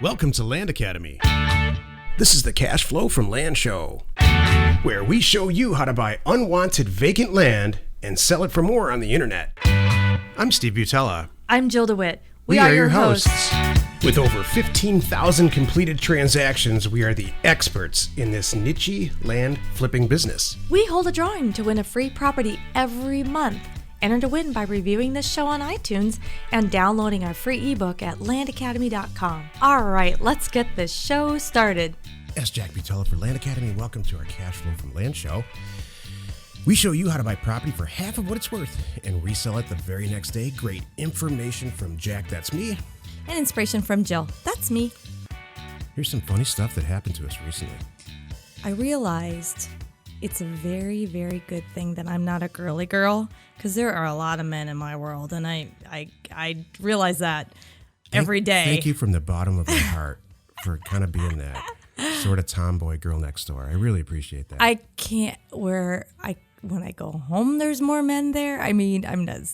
Welcome to Land Academy. This is the Cashflow from Land Show, where we show you how to buy unwanted vacant land and sell it for more on the internet. I'm Steve Butala. I'm Jill DeWit. We are your hosts. With over 15,000 completed transactions, we are the experts in this niche land flipping business. We hold a drawing to win a free property every month. Enter to win by reviewing this show on iTunes and downloading our free ebook at landacademy.com. All right, let's get this show started. Yes, Jack Butala for Land Academy. Welcome to our Cashflow from Land Show. We show you how to buy property for half of what it's worth and resell it the very next day. Great information from Jack, that's me. And inspiration from Jill, that's me. Here's some funny stuff that happened to us recently. I realized it's a very, very good thing that I'm not a girly girl, because there are a lot of men in my world, and I realize that every day. Thank you from the bottom of my heart for kind of being that sort of tomboy girl next door. I really appreciate that. I can't when I go home, there's more men there. I mean,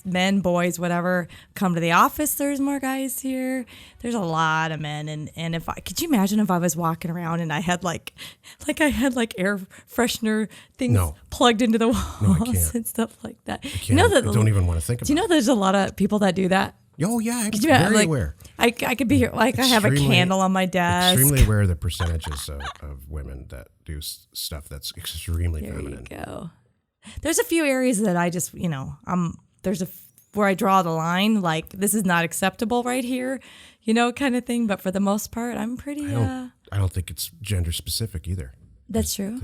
men, boys, whatever. Come to the office, there's more guys here. There's a lot of men, and if could you imagine if I was walking around and I had like air freshener things plugged into the walls and stuff like that. I don't even want to think about it. Do you know there's a lot of people that do that? Oh yeah, I'm very aware. I could be here, I have a candle on my desk. Extremely aware of the percentages of women that do stuff that's extremely feminine. There you go. There's a few areas that I just, where I draw the line, like this is not acceptable right here, kind of thing. But for the most part, I'm pretty. I don't think it's gender specific either. That's true.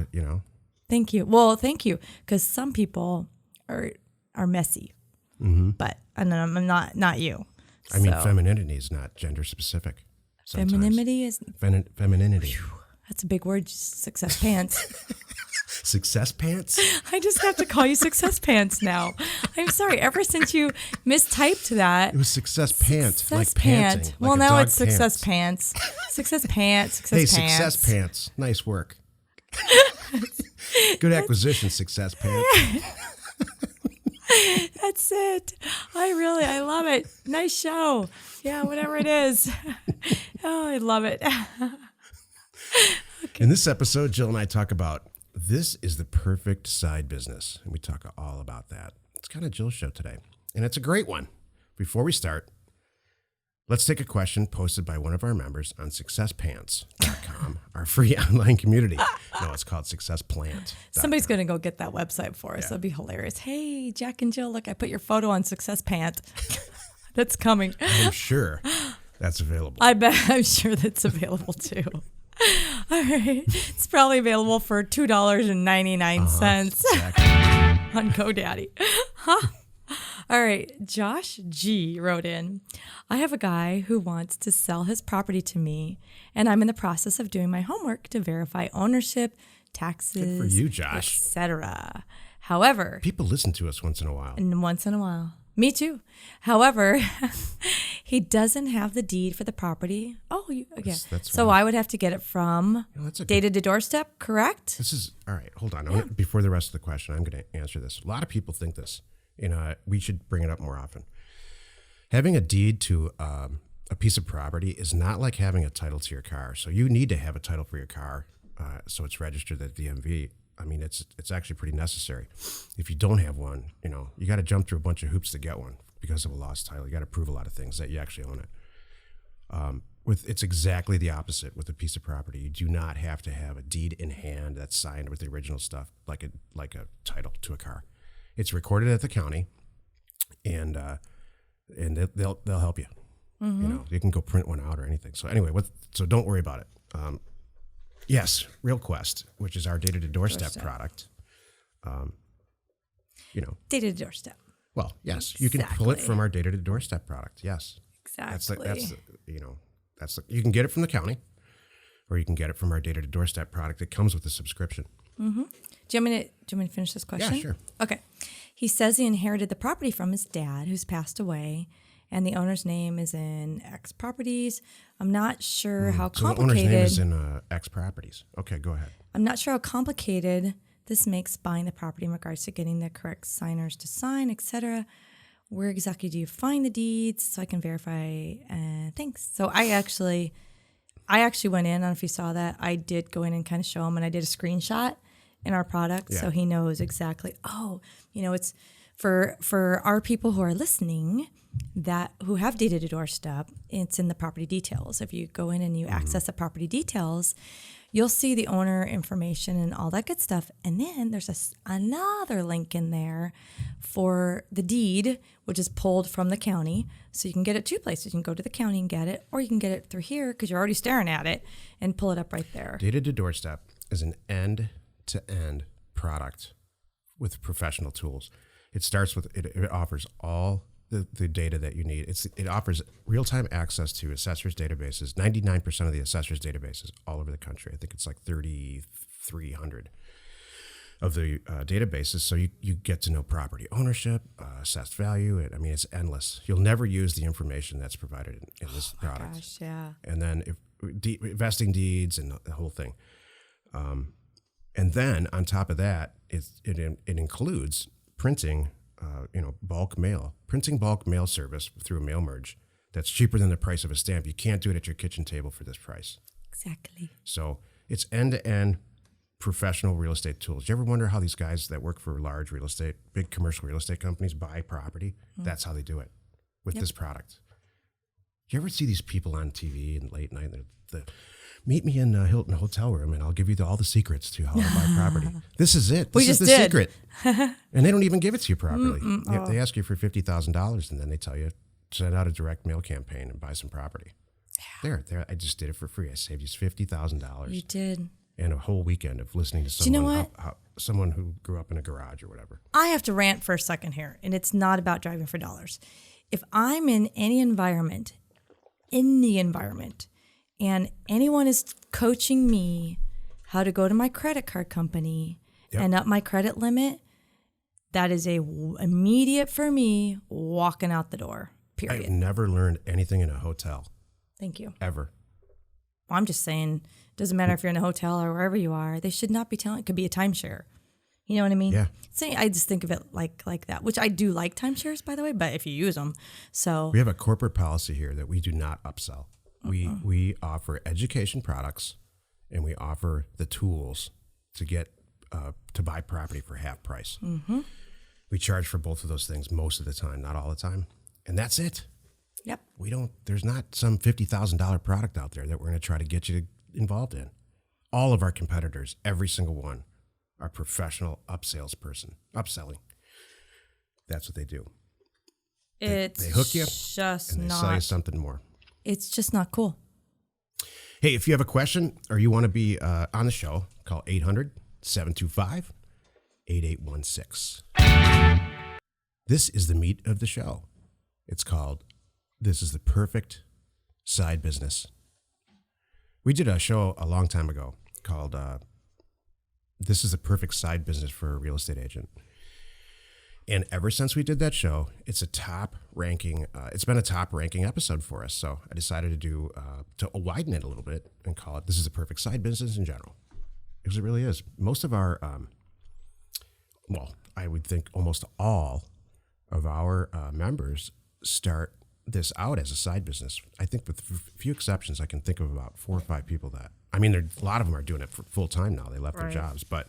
Thank you. Well, thank you, because some people are messy, but and I'm not you. I mean, femininity is not gender specific. Sometimes. Femininity is femininity. Whew, that's a big word. Success pants. Success pants? I just have to call you Success Pants now. I'm sorry. Ever since you mistyped that. It was Success Pant. Success like Pant. Panting, well, like now it's pants. Success Pants. Success Pants. Success Hey, Pants. Success Pants. Nice work. Good acquisition, Success Pants. That's it. I love it. Nice show. Yeah, whatever it is. Oh, I love it. Okay. In this episode, Jill and I talk about this is the perfect side business, and we talk all about that. It's kind of Jill's show today, and it's a great one. Before we start, let's take a question posted by one of our members on successpants.com, our free online community. No, it's called successplant. Somebody's going to go get that website for us. Yeah. That'd be hilarious. Hey, Jack and Jill, look, I put your photo on Success Pant. That's coming. I'm sure that's available. I'm sure that's available too. All right. It's probably available for $2.99 exactly. on GoDaddy. Huh? All right. Josh G wrote in, I have a guy who wants to sell his property to me, and I'm in the process of doing my homework to verify ownership, taxes, good for you, Josh, etc. However, people listen to us once in a while. Me too. However, he doesn't have the deed for the property. Oh, okay. That's so I would have to get it from dated to doorstep, correct? This is, all right, hold on. Before the rest of the question, I'm going to answer this. A lot of people think this. We should bring it up more often. Having a deed to a piece of property is not like having a title to your car. So you need to have a title for your car so it's registered at the DMV. I mean, it's actually pretty necessary. If you don't have one, you got to jump through a bunch of hoops to get one because of a lost title. You got to prove a lot of things that you actually own it. It's exactly the opposite with a piece of property. You do not have to have a deed in hand that's signed with the original stuff, like a title to a car. It's recorded at the county, and they'll help you. Mm-hmm. You can go print one out or anything. So anyway, so don't worry about it. Yes, RealQuest, which is our data to doorstep product. Data to doorstep. Well, yes, you can pull it from our data to doorstep product. Yes, exactly. You can get it from the county, or you can get it from our data to doorstep product. It comes with a subscription. Mm-hmm. Do you want me to finish this question? Yeah, sure. Okay. He says he inherited the property from his dad, who's passed away, and the owner's name is in X Properties. I'm not sure how complicated. So the owner's name is in X Properties. Okay, go ahead. I'm not sure how complicated this makes buying the property in regards to getting the correct signers to sign, etc. Where exactly do you find the deeds so I can verify? Thanks. So I actually I actually went in, I don't know if you saw that. I did go in and kind of show him, and I did a screenshot in our product so he knows exactly, it's for our people who are listening who have deed to doorstep, it's in the property details. If you go in and you access the property details, you'll see the owner information and all that good stuff. And then there's another link in there for the deed, which is pulled from the county. So you can get it two places. You can go to the county and get it, or you can get it through here because you're already staring at it and pull it up right there. Deed to doorstep is an end-to-end product with professional tools. It starts with, it offers all the data that you need. It offers real-time access to assessors' databases, 99% of the assessors' databases all over the country. I think it's like 3,300 of the databases. So you get to know property ownership, assessed value. It's endless. You'll never use the information that's provided in this product. Gosh, yeah. And then vesting deeds and the whole thing. And then on top of that, it includes printing printing bulk mail service through a mail merge that's cheaper than the price of a stamp. You can't do it at your kitchen table for this price. Exactly. So it's end-to-end professional real estate tools. Do you ever wonder how these guys that work for large real estate, big commercial real estate companies buy property? That's how they do it with this product. Do you ever see these people on TV and late night? Meet me in Hilton hotel room, and I'll give you all the secrets to how to buy property. This is it. This is the secret. And they don't even give it to you properly. They ask you for $50,000, and then they tell you, send out a direct mail campaign and buy some property. Yeah. There. I just did it for free. I saved you $50,000. You did. And a whole weekend of listening to someone, someone who grew up in a garage or whatever. I have to rant for a second here, and it's not about driving for dollars. If I'm in any environment, and anyone is coaching me how to go to my credit card company and up my credit limit, that is immediate for me walking out the door, period. I've never learned anything in a hotel. Thank you. Ever. Well, I'm just saying, it doesn't matter if you're in a hotel or wherever you are, they should not be telling, it could be a timeshare. You know what I mean? Yeah. So I just think of it like that, which I do like timeshares, by the way, but if you use them. So we have a corporate policy here that we do not upsell. We offer education products, and we offer the tools to get to buy property for half price. Mm-hmm. We charge for both of those things most of the time, not all the time, and that's it. Yep. There's not some $50,000 product out there that we're going to try to get you involved in. All of our competitors, every single one, are professional upselling. That's what they do. They hook you just and they sell you something more. It's just not cool. Hey, if you have a question or you want to be on the show, call 800-725-8816. This is the meat of the show. It's called This is the Perfect Side Business. We did a show a long time ago called This is the Perfect Side Business for a Real Estate Agent. And ever since we did that show, it's been a top ranking episode for us. So I decided to widen it a little bit and call it This is a Perfect Side Business in general. Because it really is. Most of our, I would think almost all of our members start this out as a side business. I think with a few exceptions, I can think of about 4 or 5 people that, a lot of them are doing it for full time now. They left their jobs, but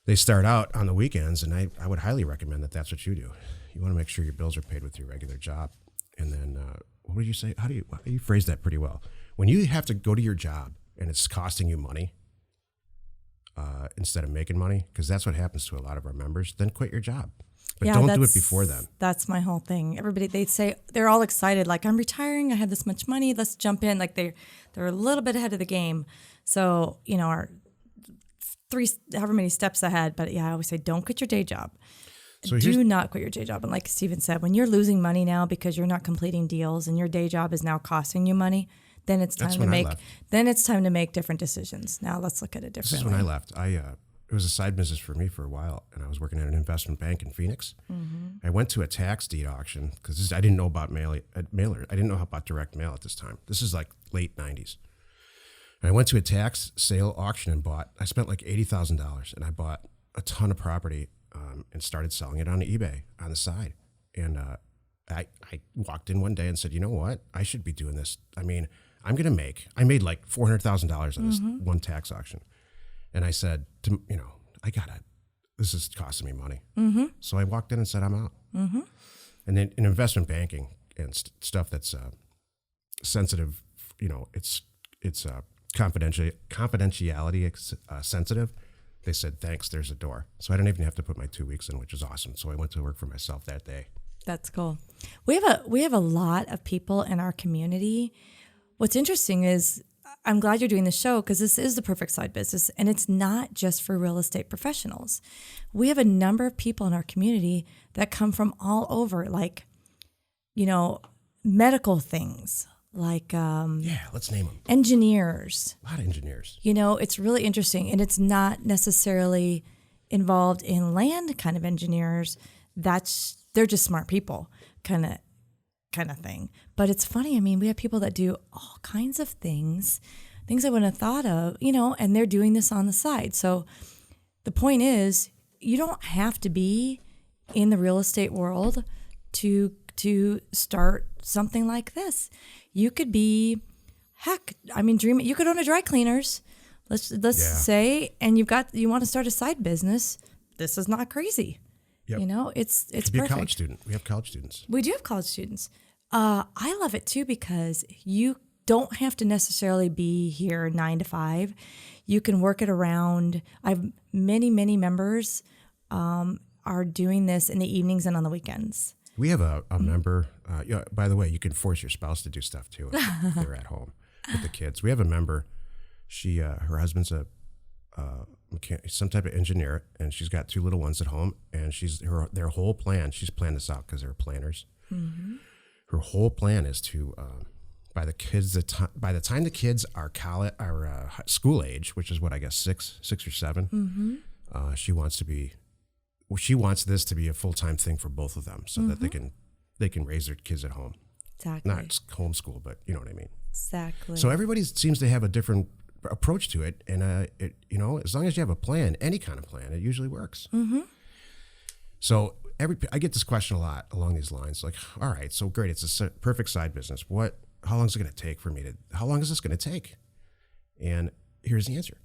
they start out on the weekends, and I would highly recommend that that's what you do. You want to make sure your bills are paid with your regular job. And then, what would you say? How do you phrase that pretty well? When you have to go to your job and it's costing you money instead of making money, because that's what happens to a lot of our members, then quit your job. But don't do it before then. That's my whole thing. Everybody, they say, they're all excited, like, I'm retiring, I have this much money, let's jump in. Like, they're a little bit ahead of the game. So, our 3, however many steps ahead. But yeah, I always say, don't quit your day job. So do not quit your day job. And like Steven said, when you're losing money now because you're not completing deals and your day job is now costing you money, then it's time to make different decisions. Now let's look at it differently. This is when I left. It was a side business for me for a while, and I was working at an investment bank in Phoenix. Mm-hmm. I went to a tax deed auction because I didn't know about mailer. I didn't know about direct mail at this time. This is like late 90s. And I went to a tax sale auction and I spent like $80,000, and I bought a ton of property and started selling it on eBay on the side. And I walked in one day and said, you know what? I should be doing this. I made like $400,000 on this one tax auction. And I said, this is costing me money. So I walked in and said, I'm out. And then in investment banking and stuff that's sensitive, it's confidentiality sensitive. They said, thanks, there's a door. So I didn't even have to put my 2 weeks in, which is awesome. So I went to work for myself that day. That's cool. We have a lot of people in our community. What's interesting is I'm glad you're doing the show because this is the perfect side business, and it's not just for real estate professionals. We have a number of people in our community that come from all over, like, medical things, like let's name them. Engineers. A lot of engineers. It's really interesting, and it's not necessarily involved in land kind of engineers. They're just smart people, kind of thing. But it's funny. I mean, we have people that do all kinds of things I wouldn't have thought of, and they're doing this on the side. So the point is, you don't have to be in the real estate world to start something like this. You could be, dream it. You could own a dry cleaners. Let's say, and you want to start a side business. This is not crazy. Yep. It's be perfect. A college student. We have college students. We do have college students. I love it too because you don't have to necessarily be here 9 to 5. You can work it around. I have many members are doing this in the evenings and on the weekends. We have a member. By the way, you can force your spouse to do stuff too if they're at home with the kids. We have a member. Her husband's some type of engineer, and she's got 2 little ones at home, and their whole plan. She's planned this out because they're planners. Mm-hmm. Her whole plan is to by the time the kids are school age, which is what I guess 6 or 7. Mm-hmm. She wants this to be a full-time thing for both of them, so that they can raise their kids at home. Exactly. Not homeschool, but you know what I mean. Exactly. So everybody seems to have a different approach to it, and as long as you have a plan, any kind of plan, it usually works. Mm-hmm. So I get this question a lot along these lines, like, all right, so great, it's a perfect side business. How long is it going to take for me how long is this going to take? And here's the answer.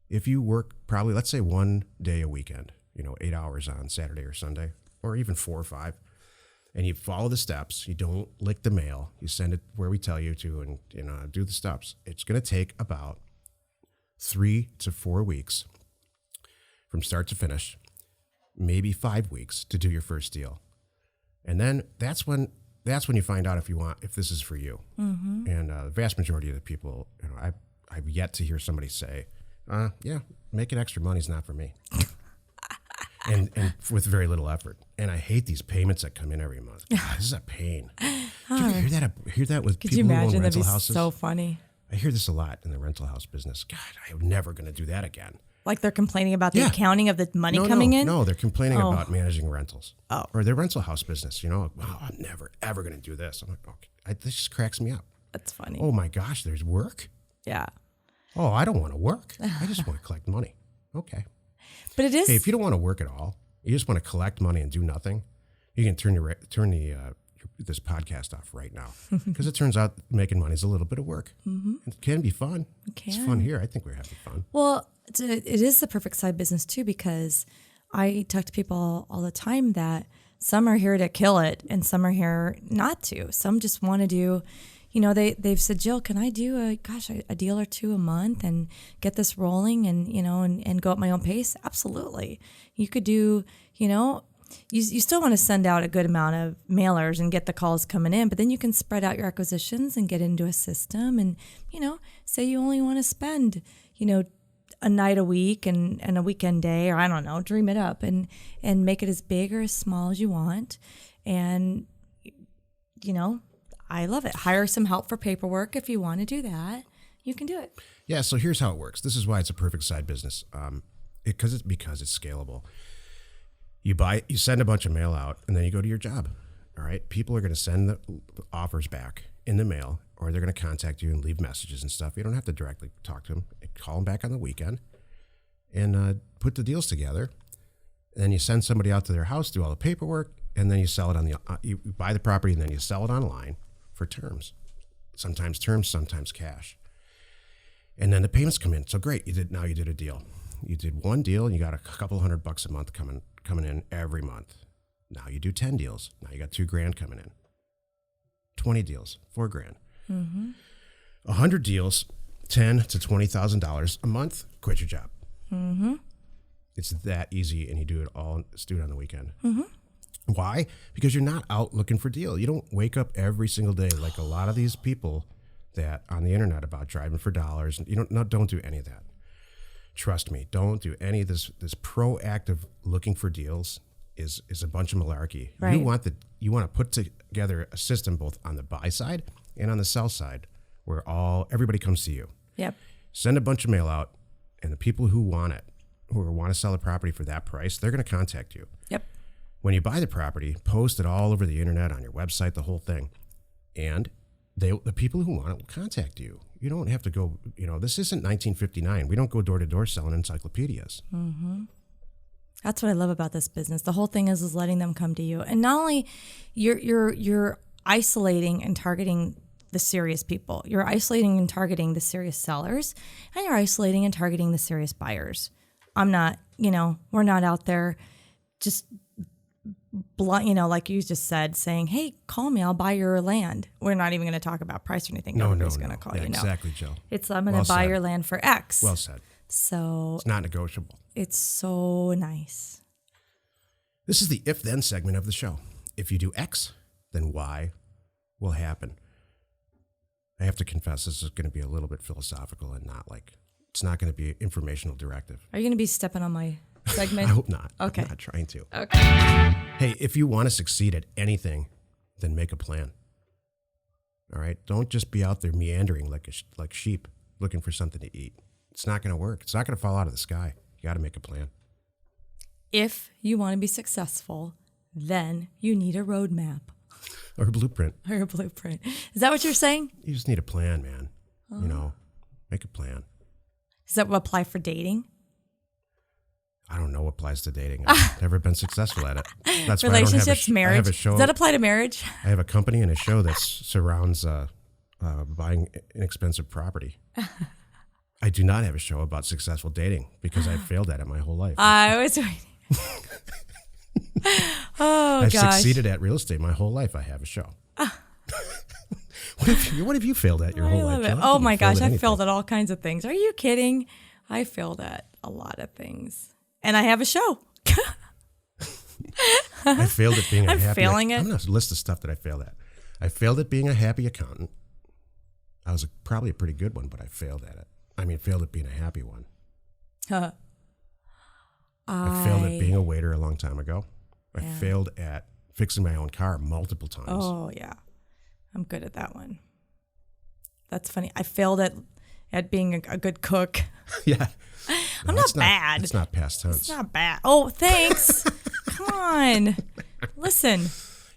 If you work probably, let's say 1 day a weekend, 8 hours on Saturday or Sunday, or even 4 or 5, and you follow the steps, you don't lick the mail, you send it where we tell you to, and do the steps, it's going to take about 3 to 4 weeks from start to finish, maybe 5 weeks to do your first deal. And then that's when you find out if this is for you. Mm-hmm. And the vast majority of the people, I've yet to hear somebody say, making extra money is not for me. and with very little effort. And I hate these payments that come in every month. God, this is a pain. Do you ever hear that with Could people you who own imagine? rental That'd be houses? so funny. I hear this a lot in the rental house business. God, I'm never going to do that again. Like they're complaining about the accounting of the money coming in? No, they're complaining about managing rentals. Oh. Or their rental house business. Wow, I'm never, ever going to do this. I'm like, okay, this just cracks me up. That's funny. Oh my gosh, there's work? Yeah. Oh, I don't want to work. I just want to collect money. Okay. But it is. Hey, if you don't want to work at all, you just want to collect money and do nothing, you can turn this podcast off right now, because it turns out making money is a little bit of work. Mm-hmm. It can be fun. It's fun here. I think we're having fun. Well, it is the perfect side business too, because I talk to people all the time that some are here to kill it and some are here not to. Some just want to do, they've said, Jill, can I do a deal or 2 a month and get this rolling and, and go at my own pace? Absolutely. You could do, you still want to send out a good amount of mailers and get the calls coming in, but then you can spread out your acquisitions and get into a system and, say you only want to spend, a night a week and a weekend day, or I don't know, dream it up and make it as big or as small as you want. And, I love it. Hire some help for paperwork if you want to do that. You can do it. Yeah, so here's how it works. This is why it's a perfect side business. Because it's scalable. You send a bunch of mail out, and then you go to your job. All right, people are going to send the offers back in the mail, or they're going to contact you and leave messages and stuff. You don't have to directly talk to them. Call them back on the weekend, and put the deals together. And then you send somebody out to their house, do all the paperwork, and then you sell it you buy the property, and then you sell it online for terms. sometimes terms, sometimes cash. And then the payments come in. So great, you did a deal. You did one deal and you got a couple $100 a month coming in every month. Now you do 10 deals. Now you got $2,000 coming in. 20 deals, $4,000. 100 deals, $10,000 to $20,000 a month. Quit your job. It's that easy, and you do it all. Let's do it on the weekend. Why? Because you're not out looking for deal. You don't wake up every single day like a lot of these people that on the internet about driving for dollars. You don't do any of that. Trust me, don't do any of this. This proactive looking for deals is a bunch of malarkey. Right. You want to put together a system both on the buy side and on the sell side where everybody comes to you. Yep. Send a bunch of mail out, and the people who want to sell the property for that price, they're going to contact you. Yep. When you buy the property, post it all over the internet, on your website, the whole thing. And the people who want it will contact you. You don't have to go, this isn't 1959. We don't go door to door selling encyclopedias. That's what I love about this business. The whole thing is letting them come to you. And not only you're isolating and targeting the serious people, you're isolating and targeting the serious sellers, and you're isolating and targeting the serious buyers. I'm not, we're not out there just blunt, like you just said, saying, hey, call me, I'll buy your land. We're not even going to talk about price or anything. Nobody's going to call you. Exactly, Jill. I'm going to buy your land for X. Well said. So it's not negotiable. It's so nice. This is the if-then segment of the show. If you do X, then Y will happen. I have to confess, this is going to be a little bit philosophical and it's not going to be an informational directive. Are you going to be stepping on my segment? I hope not. Okay. I'm not trying to. Okay. Hey, if you want to succeed at anything, then make a plan. All right? Don't just be out there meandering like sheep looking for something to eat. It's not going to work. It's not going to fall out of the sky. You got to make a plan. If you want to be successful, then you need a roadmap. Or a blueprint. Is that what you're saying? You just need a plan, man. Make a plan. Does that apply for dating? I don't know what applies to dating. I've never been successful at it. That's relationships, why I don't have marriage. I have a show. Does that apply to marriage? I have a company and a show that surrounds buying inexpensive property. I do not have a show about successful dating because I've failed at it my whole life. I was waiting. I've succeeded at real estate my whole life. I have a show. What have you failed at your whole life? It. Oh my gosh, I failed at all kinds of things. Are you kidding? I failed at a lot of things. And I have a show. I failed at being a happy... I'm failing it. I'm going to list the stuff that I failed at. I failed at being a happy accountant. I was probably a pretty good one, but I failed at it. Failed at being a happy one. I failed at being a waiter a long time ago. I failed at fixing my own car multiple times. Oh, yeah. I'm good at that one. That's funny. I failed at being a good cook. Yeah. I'm not bad. It's not past tense. It's not bad. Oh, thanks. Come on. Listen.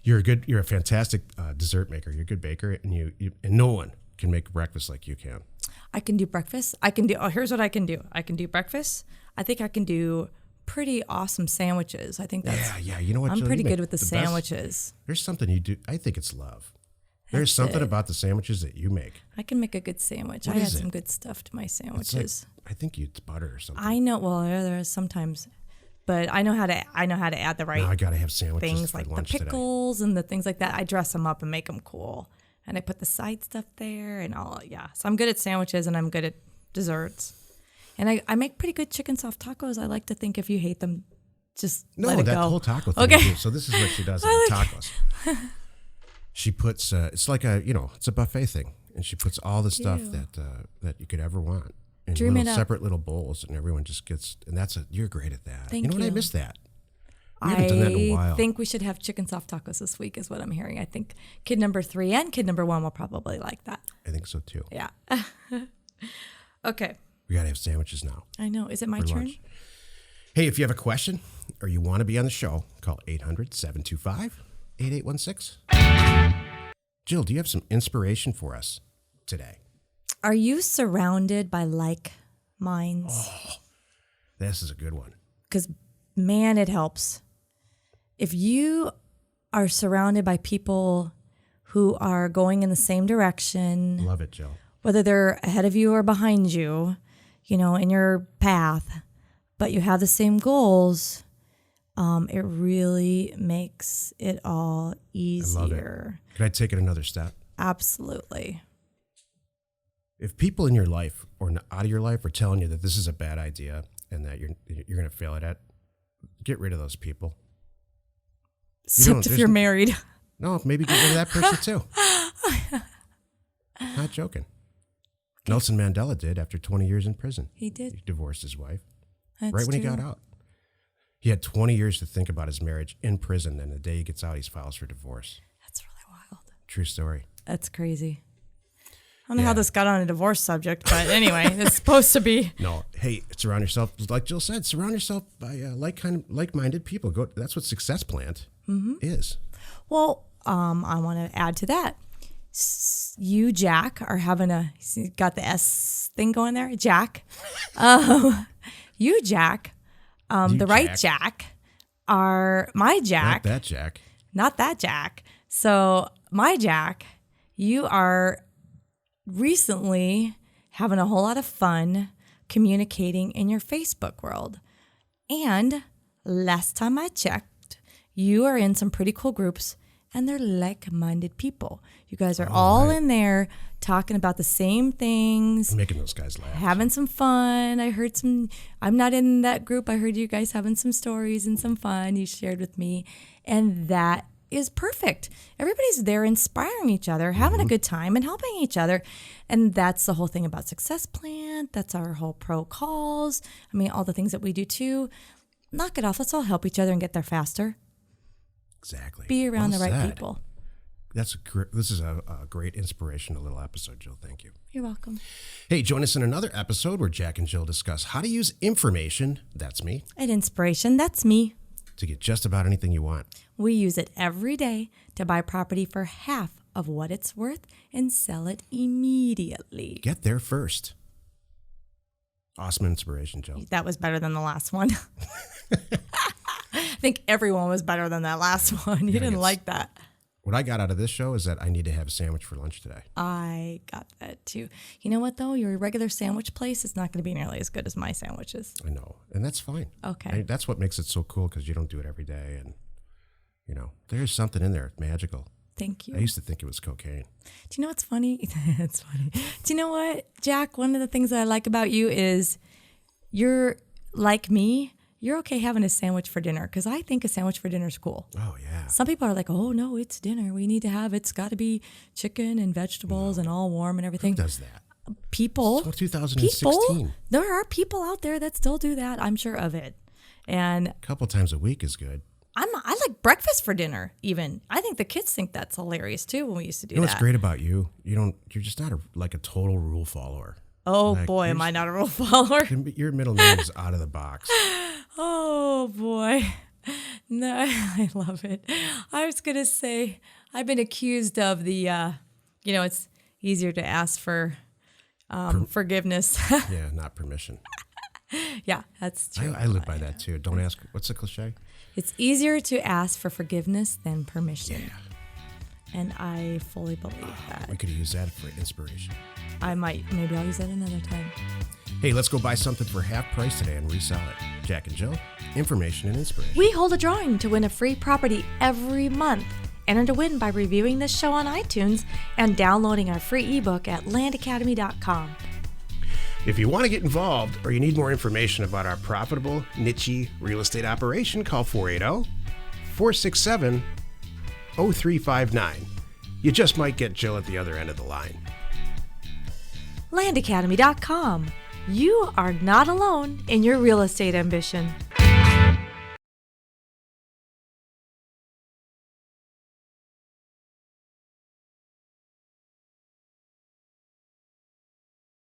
You're a fantastic dessert maker. You're a good baker, and and no one can make breakfast like you can. I can do breakfast. Here's what I can do. I can do breakfast. I think I can do pretty awesome sandwiches. I think that's... Yeah. You know what, I'm Jill, pretty you good make with the sandwiches. Best. There's something you do. I think it's love. There's something about the sandwiches that you make. I can make a good sandwich. I add some good stuff to my sandwiches. I think it's butter or something. I know. Well, there is sometimes, but I know how to add the right. Now I gotta have sandwiches things for like lunch the pickles and the things like that. I dress them up and make them cool, and I put the side stuff there and all. Yeah, so I'm good at sandwiches and I'm good at desserts, and I make pretty good chicken soft tacos. I like to think if you hate them, just let it go. No, that whole taco thing. Okay. So this is what she does with tacos. She puts it's like it's a buffet thing, and she puts all the stuff that you could ever want in separate little bowls, and everyone just gets. And you're great at that. Thank you. I miss that. We haven't done that in a while. I think we should have chicken soft tacos this week, is what I'm hearing. I think kid number 3 and kid number 1 will probably like that. I think so too. Yeah. Okay. We gotta have sandwiches now. I know. Is it my turn? Lunch. Hey, if you have a question or you want to be on the show, call 800-725-8816. Jill, do you have some inspiration for us today? Are you surrounded by like minds? Oh, this is a good one. Because, man, it helps. If you are surrounded by people who are going in the same direction. Love it, Jill. Whether they're ahead of you or behind you, in your path, but you have the same goals, it really makes it all easier. I love it. Can I take it another step? Absolutely. If people in your life or out of your life are telling you that this is a bad idea and that you're going to fail at it, get rid of those people. Except if you're married. No, maybe get rid of that person too. Not joking. Okay. Nelson Mandela did after 20 years in prison. He did. He divorced his wife That's right when true. he got out. He had 20 years to think about his marriage in prison, and the day he gets out, he files for divorce. That's really wild. True story. That's crazy. I don't know how this got on a divorce subject, but anyway, it's supposed to be. No, hey, surround yourself, like Jill said, surround yourself by like-minded people. That's what Success Plant is. Well, I want to add to that. You, Jack, are having got the S thing going there, Jack. You, Jack, the right Jack, are my Jack. Not that Jack. Not that Jack. So my Jack, you are recently having a whole lot of fun communicating in your Facebook world. And last time I checked, you are in some pretty cool groups, and they're like-minded people. You guys are all in there talking about the same things. I'm making those guys laugh. Having some fun. I'm not in that group. I heard you guys having some stories and some fun you shared with me. And that is perfect. Everybody's there inspiring each other, having a good time and helping each other. And that's the whole thing about Success Plant. That's our whole pro calls. I mean, all the things that we do too. Knock it off. Let's all help each other and get there faster. Exactly. Be around the right people. This is a great inspirational little episode, Jill. Thank you. You're welcome. Hey, join us in another episode where Jack and Jill discuss how to use information, that's me, And inspiration, that's me. to get just about anything you want. We use it every day to buy property for half of what it's worth and sell it immediately. Get there first. Awesome inspiration, Jill. That was better than the last one. I think everyone was better than that last one. You didn't like that. What I got out of this show is that I need to have a sandwich for lunch today. I got that too. You know what, though? Your regular sandwich place is not going to be nearly as good as my sandwiches. I know, and that's fine. Okay. That's what makes it so cool, because you don't do it every day, and there's something in there magical. Thank you. I used to think it was cocaine. Do you know what's funny? It's funny. Do you know what, Jack? One of the things that I like about you is you're like me. You're okay having a sandwich for dinner, because I think a sandwich for dinner is cool. Oh, yeah. Some people are like, oh, no, it's dinner. We need to have, it's got to be chicken and vegetables and all warm and everything. Who does that? People. It's 2016. There are people out there that still do that. I'm sure of it. And A couple times a week is good. I like breakfast for dinner even. I think the kids think that's hilarious too when we used to do You know that. what's great about you? You're just not a total rule follower. Oh, Like, boy, am I not a rule follower. Your middle name is out of the box. Oh, boy. No, I love it. I was going to say, I've been accused of the, it's easier to ask for forgiveness. Yeah, not permission. Yeah, that's true. I live by that too. Don't ask. What's the cliche? It's easier to ask for forgiveness than permission. Yeah. And I fully believe that. We could use that for inspiration. Maybe I'll use that another time. Hey, let's go buy something for half price today and resell it. Jack and Jill, information and inspiration. We hold a drawing to win a free property every month. Enter to win by reviewing this show on iTunes and downloading our free ebook at landacademy.com. If you want to get involved or you need more information about our profitable, niche real estate operation, call 480-467-0359. You just might get Jill at the other end of the line. landacademy.com. You are not alone in your real estate ambition.